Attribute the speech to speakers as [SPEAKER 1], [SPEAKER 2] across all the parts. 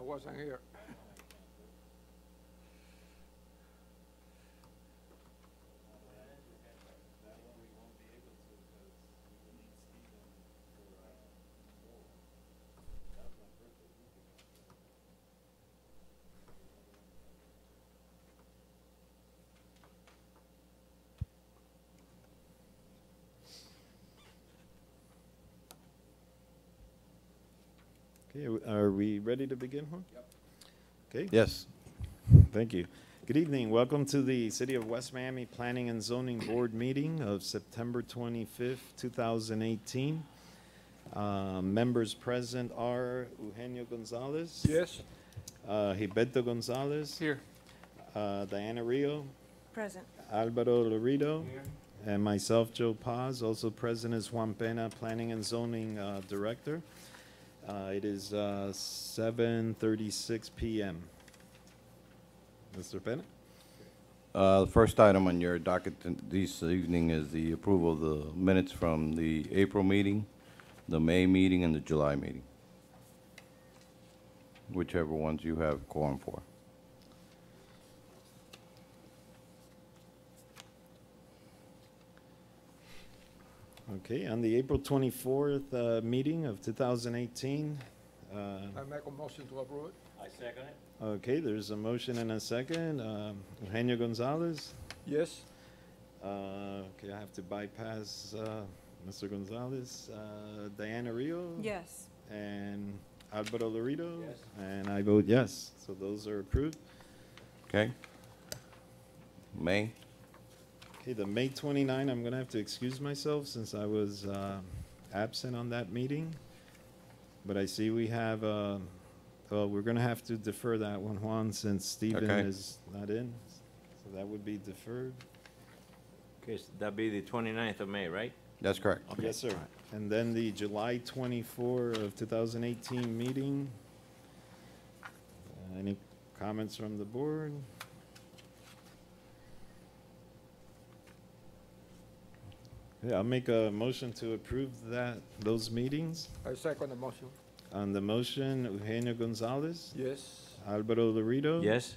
[SPEAKER 1] wasn't here.
[SPEAKER 2] Okay, are we ready to begin, Juan?
[SPEAKER 1] Yep.
[SPEAKER 2] Okay,
[SPEAKER 3] Yes.
[SPEAKER 2] thank you. Good evening. Welcome to the City of West Miami Planning and Zoning Board meeting of September 25th, 2018. Members present are Eugenio Gonzalez.
[SPEAKER 1] Yes.
[SPEAKER 2] Gilberto Gonzalez.
[SPEAKER 1] Here.
[SPEAKER 2] Diana Rio.
[SPEAKER 4] Present.
[SPEAKER 2] Alvaro Laredo. And myself, Joe Paz. Also present is Juan Pena, Planning and Zoning Director. It is 7:36 p.m. Mr. Pena?
[SPEAKER 3] The first item on your docket this evening is the approval of the minutes from the April meeting, the May meeting, and the July meeting. Whichever ones you have quorum for.
[SPEAKER 2] Okay, on the April 24th meeting of 2018.
[SPEAKER 1] I make a motion to approve it.
[SPEAKER 5] I second it.
[SPEAKER 2] Okay, there's a motion and a second. Eugenio Gonzalez.
[SPEAKER 1] Yes.
[SPEAKER 2] Okay, I have to bypass Mr. Gonzalez. Diana Rio.
[SPEAKER 4] Yes.
[SPEAKER 2] And Alvaro Laredo.
[SPEAKER 5] Yes.
[SPEAKER 2] And I vote yes. So those are approved.
[SPEAKER 3] Okay? May?
[SPEAKER 2] Okay, the May 29, I'm going to have to excuse myself since I was absent on that meeting. But I see we have, well, we're going to have to defer that one, Juan, since Stephen
[SPEAKER 3] Okay.
[SPEAKER 2] is not in. So that would be deferred.
[SPEAKER 5] Okay, so that'd be the 29th of May, right?
[SPEAKER 3] That's correct.
[SPEAKER 2] Yes, sir. And then the July 24 of 2018 meeting. Any comments from the board? Yeah, I'll make a motion to approve those meetings.
[SPEAKER 1] I second the motion.
[SPEAKER 2] On the motion, Eugenio Gonzalez,
[SPEAKER 1] Yes.
[SPEAKER 2] Alvaro Laredo.
[SPEAKER 5] Yes.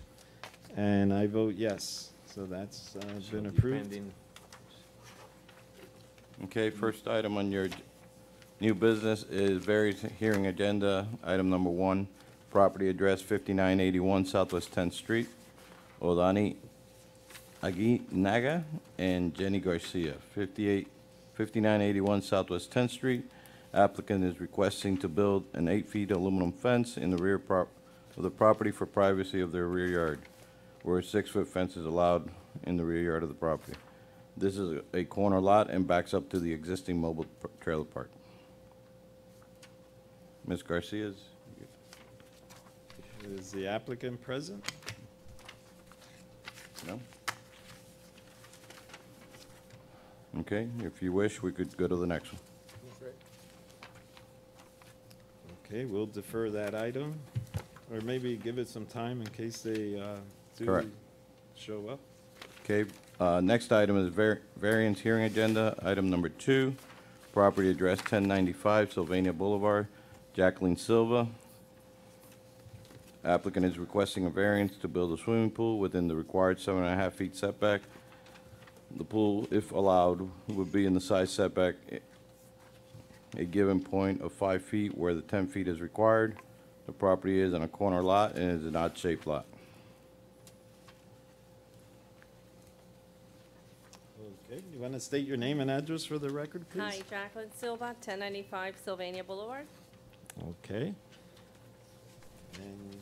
[SPEAKER 2] And I vote yes. So that's
[SPEAKER 5] So
[SPEAKER 2] been approved.
[SPEAKER 5] depending-
[SPEAKER 3] Okay, first item on your new business is various hearing agenda. Item number 1, property address 5981 Southwest 10th Street, Odani Aguinaga and Jenny Garcia, 5981 Southwest 10th Street. Applicant is requesting to build an 8-foot aluminum fence in the rear of the property for privacy of their rear yard, where a 6-foot fence is allowed in the rear yard of the property. This is a corner lot and backs up to the existing mobile trailer park. Ms. Garcia's?
[SPEAKER 2] Is the applicant present?
[SPEAKER 3] No? Okay, if you wish, we could go to the next one.
[SPEAKER 1] Okay.
[SPEAKER 2] Okay, we'll defer that item, or maybe give it some time in case they do
[SPEAKER 3] Correct.
[SPEAKER 2] show up.
[SPEAKER 3] Okay, next item is variance hearing agenda. Item number 2, property address 1095 Sylvania Boulevard, Jacqueline Silva. Applicant is requesting a variance to build a swimming pool within the required 7.5 feet setback. The pool, if allowed, would be in the side setback a given point of 5 feet where the 10 feet is required. The property is on a corner lot and is an odd-shaped lot.
[SPEAKER 2] Okay, you want to state your name and address for the record, please?
[SPEAKER 6] Hi, Jacqueline Silva, 1095 Sylvania Boulevard.
[SPEAKER 2] Okay. And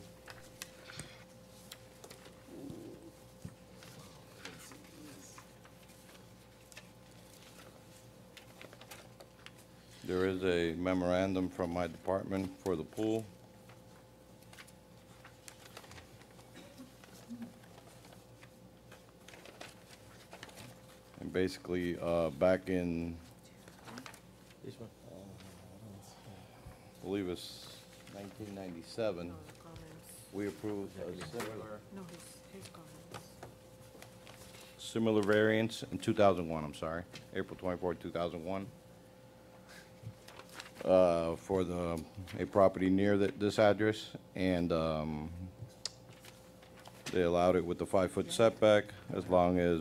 [SPEAKER 3] There is a memorandum from my department for the pool. And basically, back in,
[SPEAKER 5] This one?
[SPEAKER 3] I believe it's 1997, we approved a
[SPEAKER 4] No, his comments.
[SPEAKER 3] similar variance in 2001, I'm sorry, April 24, 2001. for a property near this address, and they allowed it with the 5-foot setback as long as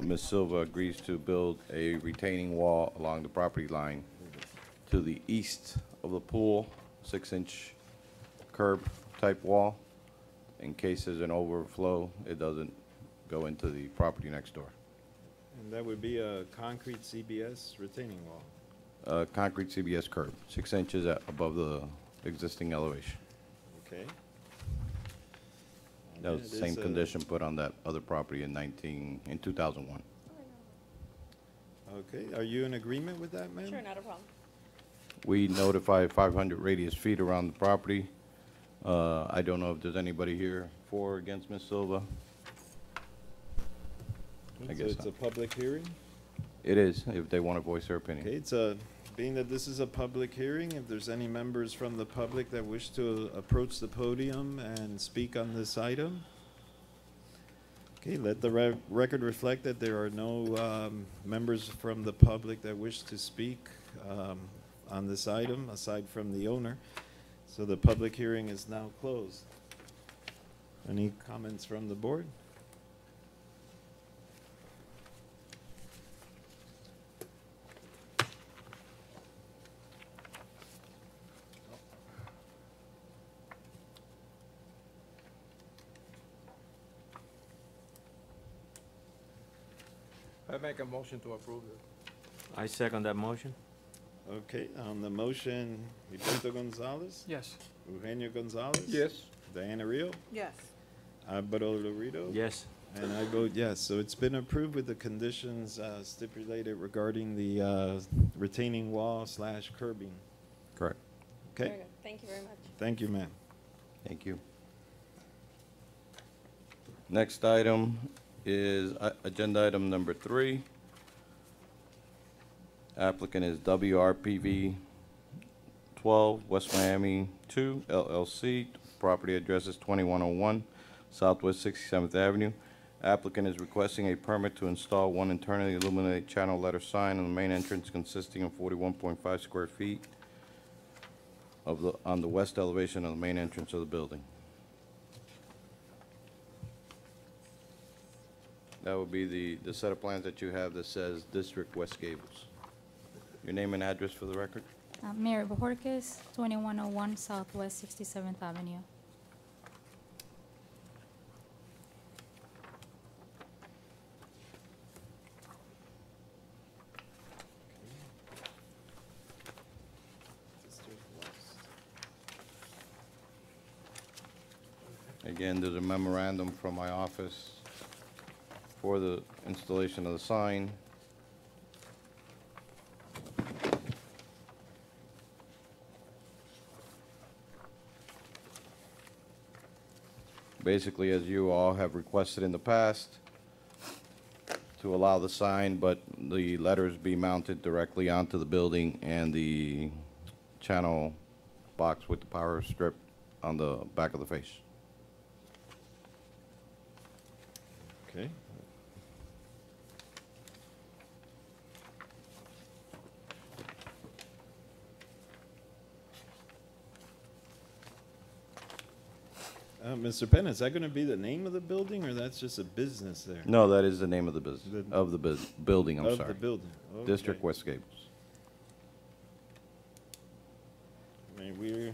[SPEAKER 3] Ms. Silva agrees to build a retaining wall along the property line to the east of the pool, 6-inch curb type wall. In case there's an overflow, it doesn't go into the property next door.
[SPEAKER 2] And that would be a concrete CBS retaining wall.
[SPEAKER 3] Concrete CBS curb, 6 inches above the existing elevation.
[SPEAKER 2] Okay.
[SPEAKER 3] That was the
[SPEAKER 2] It
[SPEAKER 3] same
[SPEAKER 2] is a-
[SPEAKER 3] condition put on that other property in 2001.
[SPEAKER 2] Okay, are you in agreement with that, ma'am?
[SPEAKER 6] Sure, not a problem.
[SPEAKER 3] We notified 500 radius feet around the property. I don't know if there's anybody here for or against Ms. Silva. I
[SPEAKER 2] So
[SPEAKER 3] guess
[SPEAKER 2] it's a
[SPEAKER 3] not.
[SPEAKER 2] public hearing?
[SPEAKER 3] It is, if they want to voice their opinion.
[SPEAKER 2] Okay, being that this is a public hearing, if there's any members from the public that wish to approach the podium and speak on this item. Okay, let the record reflect that there are no members from the public that wish to speak on this item, aside from the owner. So the public hearing is now closed. Any comments from the board?
[SPEAKER 1] I make a motion to approve it.
[SPEAKER 5] I second that motion.
[SPEAKER 2] Okay, on the motion, Hipólito Gonzalez,
[SPEAKER 1] Yes.
[SPEAKER 2] Eugenio Gonzalez.
[SPEAKER 1] Yes.
[SPEAKER 2] Diana Rio,
[SPEAKER 4] Yes.
[SPEAKER 2] Alvaro Lorido.
[SPEAKER 5] Yes.
[SPEAKER 2] And I vote yes. So it's been approved with the conditions stipulated regarding the retaining wall / curbing.
[SPEAKER 3] Correct.
[SPEAKER 6] Very
[SPEAKER 2] Okay,
[SPEAKER 6] good. Thank you very much.
[SPEAKER 2] thank you, ma'am.
[SPEAKER 3] Thank you. Next item is agenda item number 3. Applicant is WRPV 12, West Miami 2, LLC. Property address is 2101 Southwest 67th Avenue. Applicant is requesting a permit to install one internally illuminated channel letter sign on the main entrance consisting of 41.5 square feet on the west elevation of the main entrance of the building. That would be the set of plans that you have that says District West Gables. Your name and address for the record?
[SPEAKER 7] Mary Bojorquez, 2101 Southwest 67th Avenue.
[SPEAKER 3] Again, there's a memorandum from my office for the installation of the sign. Basically, as you all have requested in the past, to allow the sign, but the letters be mounted directly onto the building and the channel box with the power strip on the back of the face.
[SPEAKER 2] Okay. Mr. Penn, is that going to be the name of the building, or that's just a business there?
[SPEAKER 3] No, that is the name of the business,
[SPEAKER 2] The-
[SPEAKER 3] of the building, I'm
[SPEAKER 2] Of
[SPEAKER 3] sorry.
[SPEAKER 2] the building?
[SPEAKER 3] District
[SPEAKER 2] Okay.
[SPEAKER 3] West Gables.
[SPEAKER 2] I mean,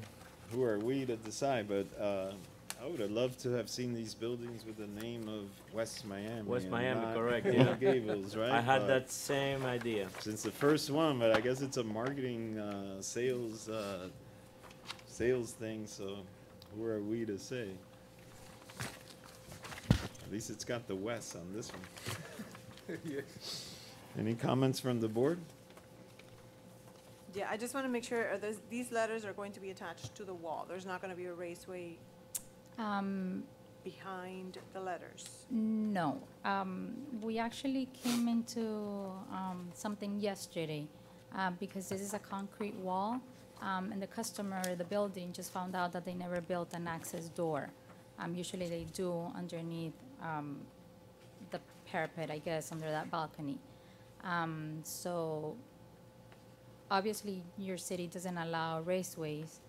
[SPEAKER 2] who are we to decide, but I would have loved to have seen these buildings with the name of West Miami.
[SPEAKER 5] West
[SPEAKER 2] and
[SPEAKER 5] Miami,
[SPEAKER 2] not
[SPEAKER 5] correct,
[SPEAKER 2] Coral
[SPEAKER 5] yeah.
[SPEAKER 2] Gables, right?
[SPEAKER 5] I had
[SPEAKER 2] But
[SPEAKER 5] that same idea.
[SPEAKER 2] Since the first one, but I guess it's a marketing, sales thing, so who are we to say? At least it's got the West on this one.
[SPEAKER 1] Yes.
[SPEAKER 2] Any comments from the board?
[SPEAKER 4] Yeah, I just want to make sure, these letters are going to be attached to the wall. There's not going to be a raceway behind the letters.
[SPEAKER 7] No, we actually came into something yesterday because this is a concrete wall, and the customer, the building, just found out that they never built an access door. Usually they do underneath the parapet, I guess, under that balcony. So obviously your city doesn't allow raceways.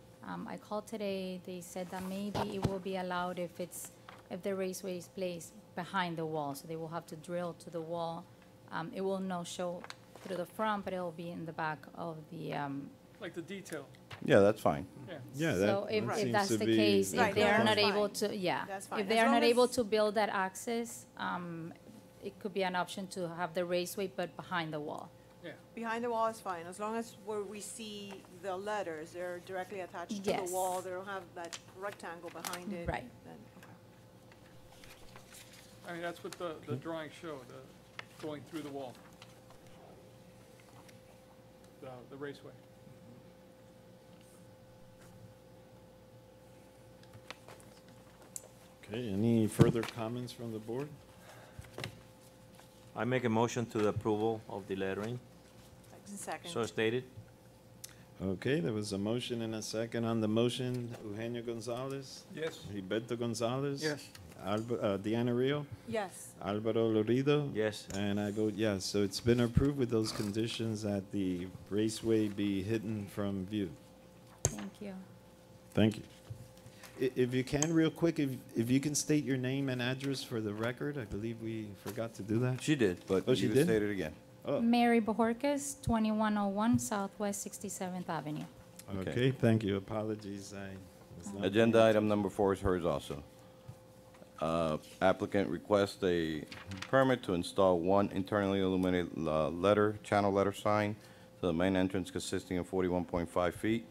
[SPEAKER 7] I called today, they said that maybe it will be allowed if the raceway is placed behind the wall, so they will have to drill to the wall. It will not show through the front, but it will be in the back of the,
[SPEAKER 8] Like the detail,
[SPEAKER 3] Yeah, that's fine.
[SPEAKER 8] yeah.
[SPEAKER 2] Yeah,
[SPEAKER 7] so
[SPEAKER 2] that
[SPEAKER 7] if
[SPEAKER 2] seems
[SPEAKER 7] that's
[SPEAKER 2] to
[SPEAKER 7] the
[SPEAKER 2] be
[SPEAKER 7] case,
[SPEAKER 4] Right,
[SPEAKER 7] if they
[SPEAKER 4] no,
[SPEAKER 7] are
[SPEAKER 4] that's
[SPEAKER 7] not able
[SPEAKER 4] fine.
[SPEAKER 7] to, yeah.
[SPEAKER 4] That's fine.
[SPEAKER 7] If
[SPEAKER 4] As
[SPEAKER 7] they are
[SPEAKER 4] long
[SPEAKER 7] not able
[SPEAKER 4] as-
[SPEAKER 7] to build that access, it could be an option to have the raceway, but behind the wall.
[SPEAKER 4] Behind the wall is fine, as long as where we see the letters, they're directly attached to the
[SPEAKER 7] Yes.
[SPEAKER 4] wall, they don't have that rectangle behind it.
[SPEAKER 7] Right.
[SPEAKER 4] Then, okay.
[SPEAKER 8] I mean, that's what the drawing showed, going through the wall. The raceway.
[SPEAKER 2] Okay, any further comments from the board?
[SPEAKER 5] I make a motion to the approval of the lettering,
[SPEAKER 4] Second.
[SPEAKER 5] so stated.
[SPEAKER 2] Okay, there was a motion and a second on the motion. Eugenio Gonzalez,
[SPEAKER 8] Yes.
[SPEAKER 2] Gilberto Gonzalez.
[SPEAKER 8] Yes.
[SPEAKER 2] Diana Rio,
[SPEAKER 4] Yes,
[SPEAKER 2] Alvaro Lorido.
[SPEAKER 5] Yes.
[SPEAKER 2] And I vote yes. So it's been approved with those conditions that the raceway be hidden from view.
[SPEAKER 7] Thank you.
[SPEAKER 2] Thank you. If you can, real quick, if you can state your name and address for the record, I believe we forgot to do that.
[SPEAKER 3] She did, but
[SPEAKER 2] Oh, she
[SPEAKER 3] you can
[SPEAKER 2] did?
[SPEAKER 3] state it again.
[SPEAKER 2] Oh,
[SPEAKER 7] Mary Bojorquez, 2101 Southwest 67th Avenue.
[SPEAKER 2] okay, thank you. Apologies, I was not.
[SPEAKER 3] Agenda item number 4 is hers also. Applicant requests a permit to install one internally illuminated channel letter sign to the main entrance consisting of 41.5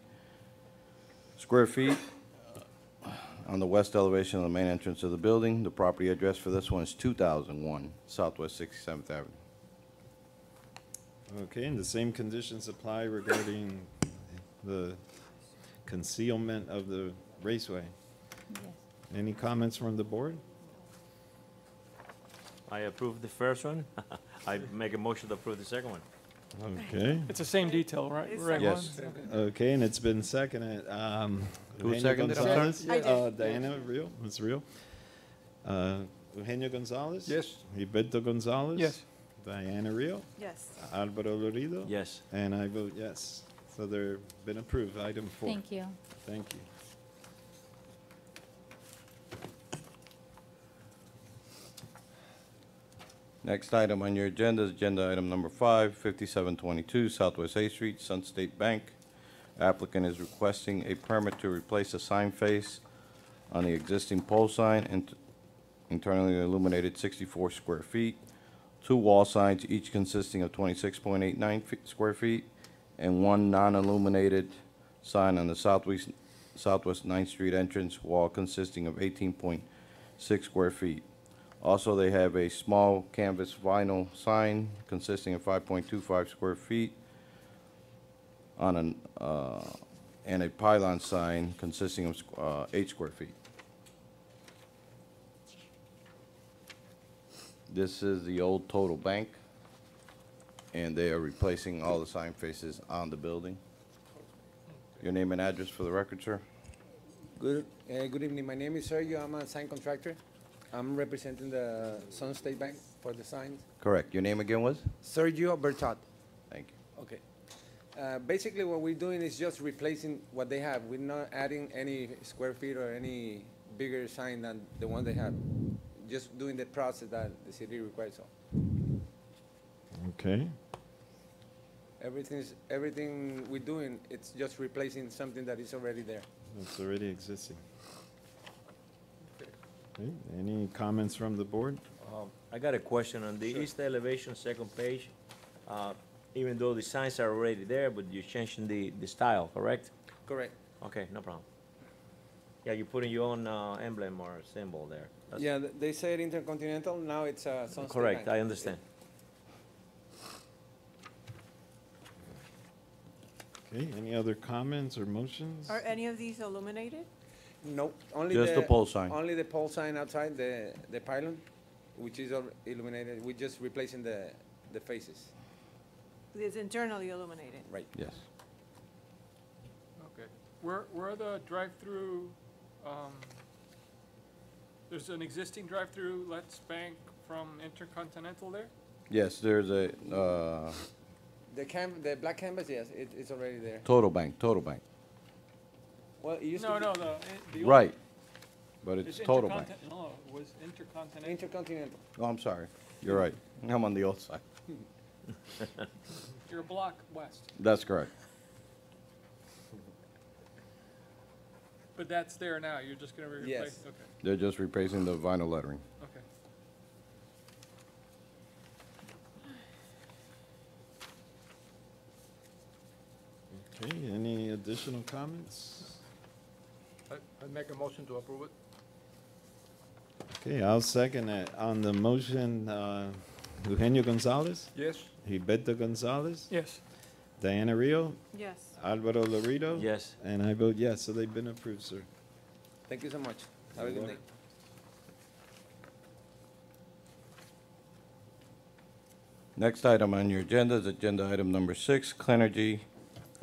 [SPEAKER 3] square feet on the west elevation of the main entrance of the building. The property address for this one is 2001 Southwest 67th Avenue.
[SPEAKER 2] Okay, and the same conditions apply regarding the concealment of the raceway.
[SPEAKER 7] Yes.
[SPEAKER 2] Any comments from the board?
[SPEAKER 5] I approve the first one. I make a motion to approve the second one.
[SPEAKER 2] Okay,
[SPEAKER 8] It's the same detail, right?
[SPEAKER 4] It's
[SPEAKER 8] Right,
[SPEAKER 3] Yes.
[SPEAKER 8] Juan?
[SPEAKER 2] okay, and it's been seconded.
[SPEAKER 3] Who
[SPEAKER 2] Eugenio
[SPEAKER 3] seconded it?
[SPEAKER 2] Gonzalez?
[SPEAKER 4] I did.
[SPEAKER 2] Diana, real, it's real. Eugenio Gonzalez?
[SPEAKER 8] Yes.
[SPEAKER 2] Gilberto Gonzalez?
[SPEAKER 8] Yes.
[SPEAKER 2] Diana Rio?
[SPEAKER 4] yes.
[SPEAKER 2] Alvaro Lorido?
[SPEAKER 5] Yes.
[SPEAKER 2] And I vote yes. So they're been approved. Item 4.
[SPEAKER 7] Thank you.
[SPEAKER 2] Thank you.
[SPEAKER 3] Next item on your agenda is agenda item number 5, 5722 Southwest 8th Street, Sun State Bank. Applicant is requesting a permit to replace a sign face on the existing pole sign and internally illuminated 64 square feet, 2 wall signs, each consisting of 26.89 square feet, and 1 non-illuminated sign on the southwest 9th Street entrance wall consisting of 18.6 square feet. Also, they have a small canvas vinyl sign consisting of 5.25 square feet on and a pylon sign consisting of 8 square feet. This is the old Total Bank, and they are replacing all the sign faces on the building. Your name and address for the record, sir?
[SPEAKER 9] Good evening. My name is Sergio. I'm a sign contractor. I'm representing the Sun State Bank for the signs.
[SPEAKER 3] Correct. Your name again was?
[SPEAKER 9] Sergio Bertot.
[SPEAKER 3] Thank you.
[SPEAKER 9] Okay. Basically, what we're doing is just replacing what they have. We're not adding any square feet or any bigger sign than the one they have. Just doing the process that the city requires. So
[SPEAKER 2] Okay.
[SPEAKER 9] everything we're doing, it's just replacing something that is already there.
[SPEAKER 2] It's already existing. Okay, any comments from the board?
[SPEAKER 5] I got a question on the east elevation, second page. Even though the signs are already there, but you're changing the style, correct?
[SPEAKER 9] Correct.
[SPEAKER 5] Okay, no problem. Yeah, you're putting your own emblem or symbol there. That's
[SPEAKER 9] Yeah, they said Intercontinental. Now it's Sun State
[SPEAKER 5] correct,
[SPEAKER 9] Bank.
[SPEAKER 5] I understand.
[SPEAKER 2] Okay, any other comments or motions?
[SPEAKER 4] Are any of these illuminated?
[SPEAKER 9] Nope, only
[SPEAKER 3] Just the pole sign.
[SPEAKER 9] Only the pole sign outside, the pylon, which is illuminated. We're just replacing the faces.
[SPEAKER 4] It's internally illuminated.
[SPEAKER 9] Right.
[SPEAKER 3] Yes.
[SPEAKER 8] Okay. Where are the drive-through, there's an existing drive-through Let's Bank from Intercontinental there?
[SPEAKER 3] Yes, there's
[SPEAKER 9] The black canvas, yes, it's already there.
[SPEAKER 3] Total Bank, Total Bank.
[SPEAKER 9] Well, it used
[SPEAKER 8] No,
[SPEAKER 9] to
[SPEAKER 8] no,
[SPEAKER 9] be
[SPEAKER 8] the old.
[SPEAKER 3] Right, but
[SPEAKER 8] It's
[SPEAKER 3] it's Total Bank.
[SPEAKER 8] No, it was Intercontinental.
[SPEAKER 9] Intercontinental.
[SPEAKER 3] Oh, I'm sorry. You're right. I'm on the old side.
[SPEAKER 8] You're a block west,
[SPEAKER 3] That's correct.
[SPEAKER 8] but that's there now. You're just gonna replace.
[SPEAKER 9] Yes.
[SPEAKER 8] Okay,
[SPEAKER 3] They're just replacing the vinyl lettering.
[SPEAKER 8] okay.
[SPEAKER 2] Okay, any additional comments?
[SPEAKER 1] I make a motion to approve it.
[SPEAKER 2] Okay, I'll second that. On the motion, Eugenio Gonzalez,
[SPEAKER 1] Yes.
[SPEAKER 2] Gilberto Gonzalez,
[SPEAKER 8] Yes.
[SPEAKER 2] Diana Rio,
[SPEAKER 4] Yes.
[SPEAKER 2] Alvaro Lorido.
[SPEAKER 5] Yes.
[SPEAKER 2] And I vote yes, so they've been approved, sir.
[SPEAKER 9] Thank you so much. Have a good day.
[SPEAKER 3] Next item on your agenda is agenda item number 6, Clenergy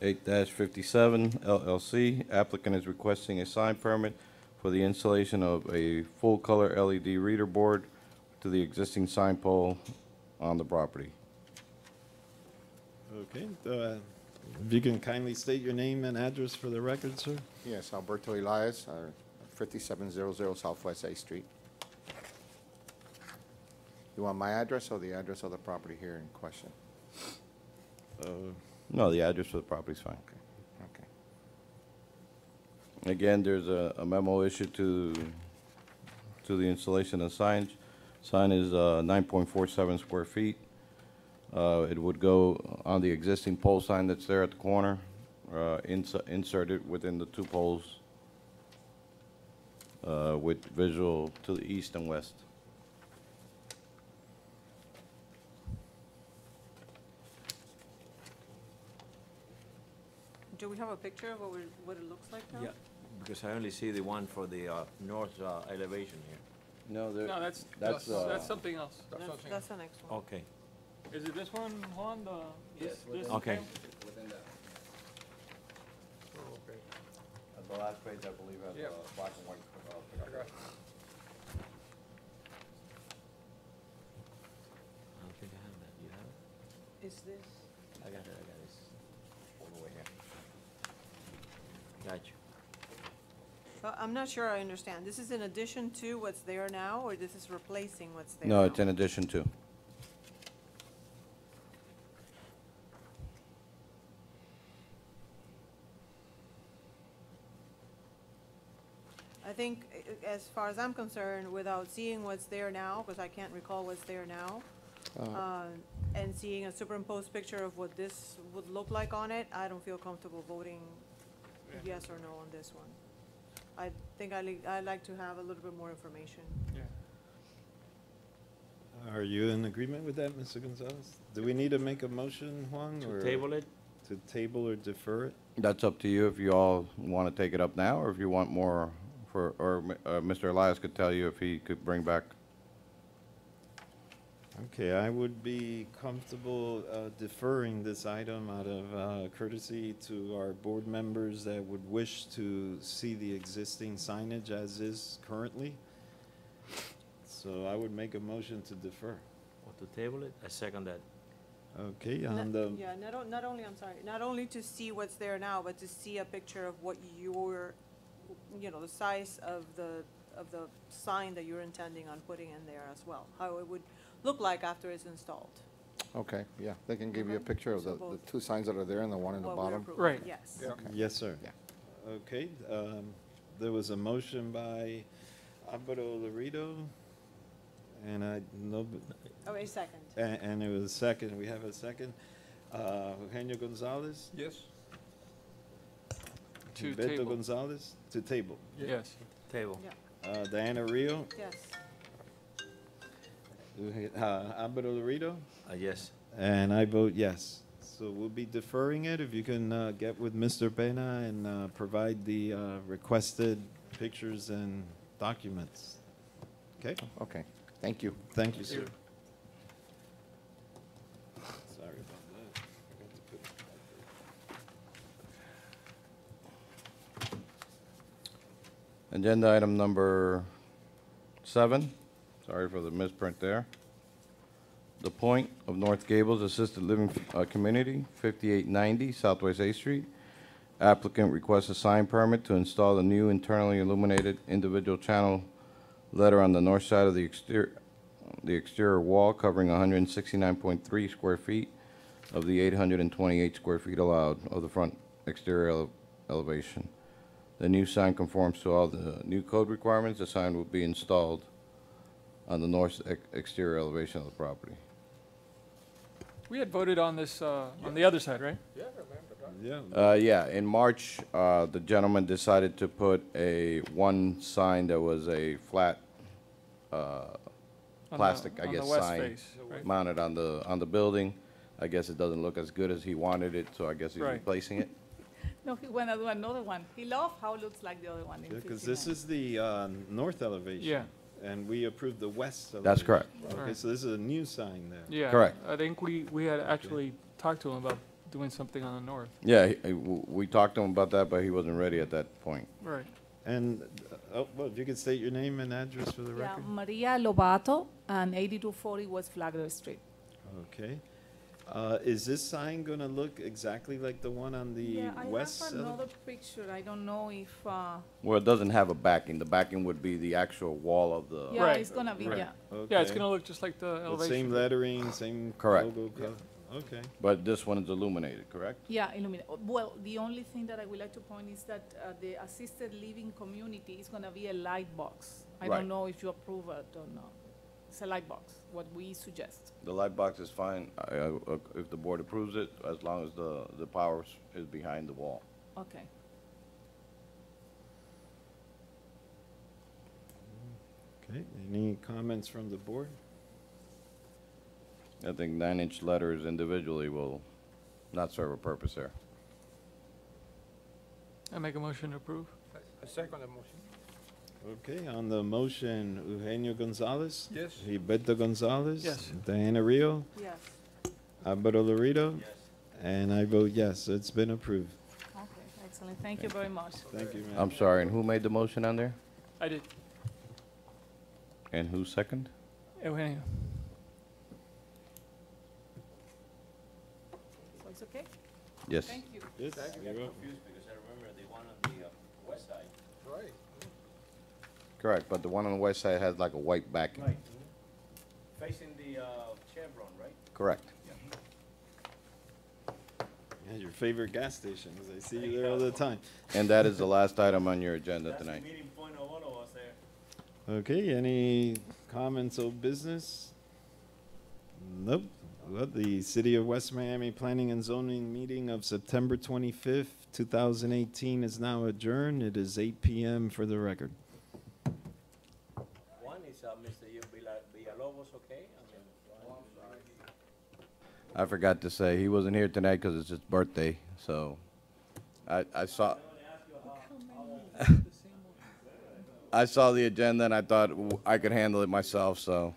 [SPEAKER 3] 8-57 LLC. Applicant is requesting a sign permit for the installation of a full-color LED reader board to the existing sign pole on the property.
[SPEAKER 2] Okay, if you can kindly state your name and address for the record, sir?
[SPEAKER 10] Yes, Alberto Elias, 5700 Southwest A Street. You want my address or the address of the property here in question?
[SPEAKER 3] No, the address for the property is fine.
[SPEAKER 10] Okay.
[SPEAKER 3] Again, there's a memo issued to the installation of signs. Sign is 9.47 square feet. It would go on the existing pole sign that's there at the corner, inserted within the 2 poles with visual to the east and west.
[SPEAKER 4] Do we have a picture of what it looks like now?
[SPEAKER 5] Yeah, because I only see the one for the north elevation here.
[SPEAKER 3] No,
[SPEAKER 8] No, that's something else.
[SPEAKER 4] That's the next one.
[SPEAKER 5] Okay.
[SPEAKER 8] Is it this one, Juan? This
[SPEAKER 5] Okay.
[SPEAKER 1] Oh, okay.
[SPEAKER 3] The last page, I believe, has
[SPEAKER 8] Yeah.
[SPEAKER 3] black and white.
[SPEAKER 5] I don't think I have that. You have it?
[SPEAKER 4] Is this?
[SPEAKER 5] I got it. It's all the way here. Got you.
[SPEAKER 4] I'm not sure I understand. This is in addition to what's there now, or this is replacing what's there
[SPEAKER 3] No,
[SPEAKER 4] now?
[SPEAKER 3] it's in addition to.
[SPEAKER 4] I think, as far as I'm concerned, without seeing what's there now, because I can't recall what's there now, and seeing a superimposed picture of what this would look like on it, I don't feel comfortable voting yes or no on this one. I think I'd like to have a little bit more information.
[SPEAKER 8] Yeah.
[SPEAKER 2] Are you in agreement with that, Mr. Gonzalez? Do we need to make a motion, Juan,
[SPEAKER 5] To
[SPEAKER 2] or
[SPEAKER 5] table it?
[SPEAKER 2] to table or defer it?
[SPEAKER 3] That's up to you if you all want to take it up now, or if you want more Mr. Elias could tell you if he could bring back.
[SPEAKER 2] Okay, I would be comfortable deferring this item out of courtesy to our board members that would wish to see the existing signage as is currently. So I would make a motion to defer.
[SPEAKER 5] Or to table it? I second that.
[SPEAKER 2] Okay, on the,
[SPEAKER 4] Yeah, not only, I'm sorry, not only to see what's there now, but to see a picture of what your, the size of the sign that you're intending on putting in there as well, how it would look like after it's installed.
[SPEAKER 10] Okay, yeah, they can give you a
[SPEAKER 4] Okay.
[SPEAKER 10] picture of
[SPEAKER 4] So
[SPEAKER 10] the
[SPEAKER 4] both.
[SPEAKER 10] 2 signs that are there and the one in the
[SPEAKER 4] What we're
[SPEAKER 10] bottom.
[SPEAKER 4] approving,
[SPEAKER 8] Right.
[SPEAKER 4] Yes.
[SPEAKER 1] Yeah.
[SPEAKER 2] yes, sir.
[SPEAKER 10] Yeah.
[SPEAKER 2] Okay, there was a motion by Alvaro Lorido, and
[SPEAKER 4] Oh, a second.
[SPEAKER 2] and it was a second, we have a second. Eugenio Gonzalez?
[SPEAKER 1] Yes.
[SPEAKER 8] To
[SPEAKER 2] Beto
[SPEAKER 8] table.
[SPEAKER 2] Gonzalez, to table.
[SPEAKER 8] Yes.
[SPEAKER 5] Table.
[SPEAKER 4] Yeah,
[SPEAKER 2] Diana Rio,
[SPEAKER 4] yes.
[SPEAKER 2] Alvaro Lorido,
[SPEAKER 5] Yes.
[SPEAKER 2] and I vote yes. So we'll be deferring it. If you can get with Mr. Pena and provide the requested pictures and documents. Okay?
[SPEAKER 10] Okay, thank you.
[SPEAKER 2] Thank you, sir.
[SPEAKER 8] Here.
[SPEAKER 2] Sorry about that. Forgot to put it back there.
[SPEAKER 3] Agenda item number 7, sorry for the misprint there. The Point of North Gables Assisted Living Community, 5890 Southwest A Street. Applicant requests a sign permit to install a new internally illuminated individual channel letter on the north side of the exterior wall covering 169.3 square feet of the 828 square feet allowed of the front exterior elevation. The new sign conforms to all the new code requirements. The sign will be installed on the north exterior elevation of the property.
[SPEAKER 8] We had voted on this, on the other side, right?
[SPEAKER 2] Yeah.
[SPEAKER 3] Yeah, in March, the gentleman decided to put one sign that was a flat, plastic, I
[SPEAKER 8] on the
[SPEAKER 3] guess,
[SPEAKER 8] west
[SPEAKER 3] sign
[SPEAKER 8] face, right.
[SPEAKER 3] mounted on the building. I guess it doesn't look as good as he wanted it, so I guess he's
[SPEAKER 8] Right.
[SPEAKER 3] replacing it.
[SPEAKER 11] No, he wanna do another one. He loved how it looks like the other one in
[SPEAKER 2] Because
[SPEAKER 11] 59.
[SPEAKER 2] this is the north elevation.
[SPEAKER 8] Yeah.
[SPEAKER 2] And we approved the west elevation.
[SPEAKER 3] That's correct.
[SPEAKER 2] Okay,
[SPEAKER 8] Right.
[SPEAKER 2] so this is a new sign there.
[SPEAKER 8] Yeah.
[SPEAKER 3] Correct.
[SPEAKER 8] I think we had actually talked to him about doing something on the north.
[SPEAKER 3] Yeah, we talked to him about that, but he wasn't ready at that point.
[SPEAKER 8] Right.
[SPEAKER 2] And, well, if you could state your name and address for the
[SPEAKER 11] Yeah,
[SPEAKER 2] record?
[SPEAKER 11] Maria Lobato and 8240 West Flagler Street.
[SPEAKER 2] Okay. Is this sign gonna look exactly like the one on the
[SPEAKER 11] Yeah, I
[SPEAKER 2] west?
[SPEAKER 11] have another picture. I don't know if,
[SPEAKER 3] Well, it doesn't have a backing. The backing would be the actual wall of the.
[SPEAKER 11] yeah,
[SPEAKER 8] Right.
[SPEAKER 11] it's gonna be,
[SPEAKER 2] Right.
[SPEAKER 11] yeah.
[SPEAKER 8] Yeah, it's
[SPEAKER 2] Okay.
[SPEAKER 8] gonna look just like the
[SPEAKER 2] The
[SPEAKER 8] elevation.
[SPEAKER 2] same lettering, same
[SPEAKER 3] Correct.
[SPEAKER 2] logo color? Okay.
[SPEAKER 3] But this one is illuminated, correct?
[SPEAKER 11] Yeah, illuminate. Well, the only thing that I would like to point is that the assisted living community is gonna be a light box. I
[SPEAKER 3] Right.
[SPEAKER 11] don't know if you approve it or not. It's a light box, what we suggest.
[SPEAKER 3] The light box is fine, if the board approves it, as long as the power is behind the wall.
[SPEAKER 11] Okay.
[SPEAKER 2] Okay, any comments from the board?
[SPEAKER 3] I think 9-inch letters individually will not serve a purpose there.
[SPEAKER 8] I make a motion to approve.
[SPEAKER 1] I second the motion.
[SPEAKER 2] Okay, on the motion, Eugenio Gonzalez?
[SPEAKER 1] Yes.
[SPEAKER 2] Gilberto Gonzalez?
[SPEAKER 8] Yes.
[SPEAKER 2] Diana Rio?
[SPEAKER 4] Yes.
[SPEAKER 2] Alvaro Laredo? And I vote yes, it's been approved.
[SPEAKER 11] Okay, excellent. Thank you very much.
[SPEAKER 2] Thank you, ma'am.
[SPEAKER 3] I'm sorry, and who made the motion on there?
[SPEAKER 8] I did.
[SPEAKER 3] And who second?
[SPEAKER 8] Eugenio.
[SPEAKER 11] So it's okay?
[SPEAKER 3] Yes.
[SPEAKER 11] Thank you.
[SPEAKER 2] Yes, you're welcome.
[SPEAKER 5] Confused because I remember the one on the west side.
[SPEAKER 1] Right.
[SPEAKER 3] Correct, but the one on the west side has like a white backing.
[SPEAKER 5] Right. Facing the Chevron, right?
[SPEAKER 3] Correct.
[SPEAKER 2] Yeah, your favorite gas station, 'cause I see you there all the time.
[SPEAKER 3] And that is the last item on your agenda
[SPEAKER 5] That's the
[SPEAKER 3] tonight.
[SPEAKER 5] meeting point of all of us there.
[SPEAKER 2] Okay, any comments of business? Nope. Well, the City of West Miami Planning and Zoning meeting of September 25th, 2018 is now adjourned. It is 8 PM for the record.
[SPEAKER 5] One is Mr. Villalobos, okay?
[SPEAKER 3] I forgot to say, he wasn't here tonight because it's his birthday, so I saw, I saw the agenda and I thought I could handle it myself, so